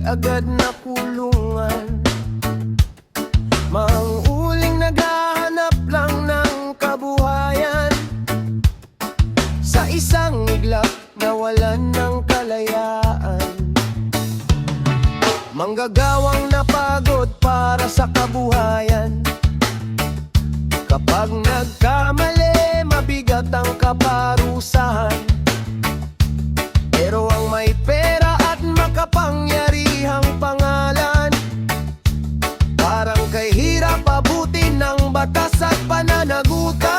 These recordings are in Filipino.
agad na kulungan. Manguling naghahanap lang ng kabuhayan, sa isang iglap nawalan ng kalayaan. Manggagawang napagod para sa kabuhayan. Kapag nagkamali, mabigat ang kaparusahan. Pero ang may pera at makapangyarihang pangalan, parang kay hirap abutin ng batas at pananagutan.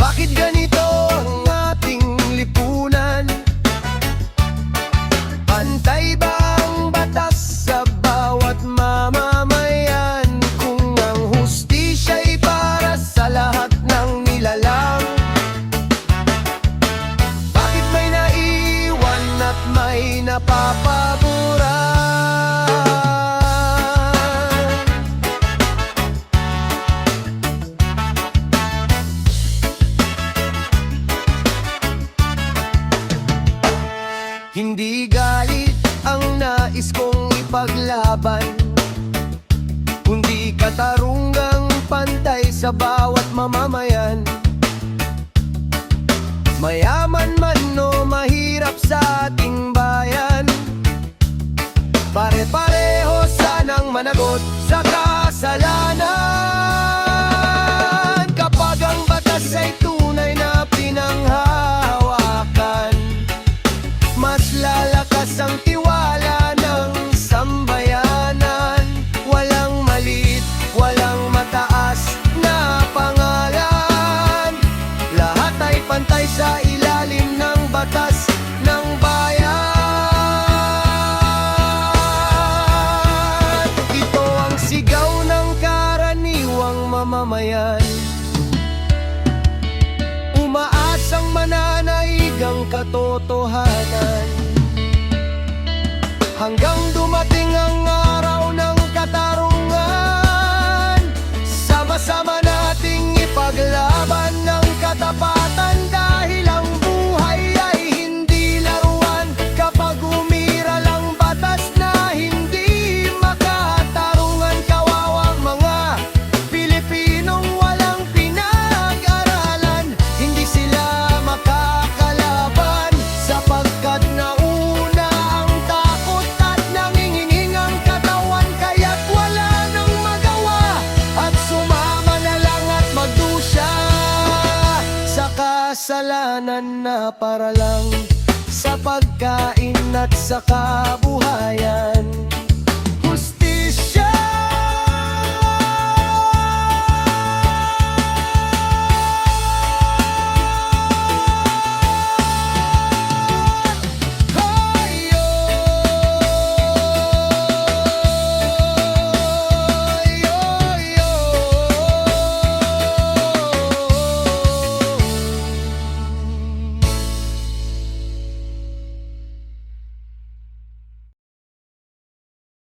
Bakit ganito ang ating lipunan? Pantay ba ang batas sa bawat mamamayan? Kung ang hustisya'y para sa lahat ng nilalang, bakit may naiwan at may napapaburan? Hindi galit ang nais kong ipaglaban, kundi katarungang pantay sa bawat mamamayan. Mayaman man o mahirap sa ating bayan, pare-pareho sanang managot sa kasalanan. Kapag ang batas ay tunay na pinanghahawakan, mas lalakas ang tiwala ng sambayanan. Walang maliit, walang mataas na pangalan, lahat ay pantay sa ilalim ng batas ng bayan. Ito ang sigaw ng karaniwang mamamayan, umaasang mananaig ang katotohanan, hanggang dumating ang araw ng katarungan. Sama-sama nating ipaglaban ng katapatan, dahil ang buhay ay hindi laruan. Kapag umiral ang batas na hindi makatarungan, kawawang mga Pilipinong walang pinag-aralan, hindi sila makakalaban, sapagkat nauna ang takot at nanginginging ang katawan. Kaya't wala nang magawa at sumama na lang at magdusya sa kasalanan na para lang sa pagkain at sa kabuhayan.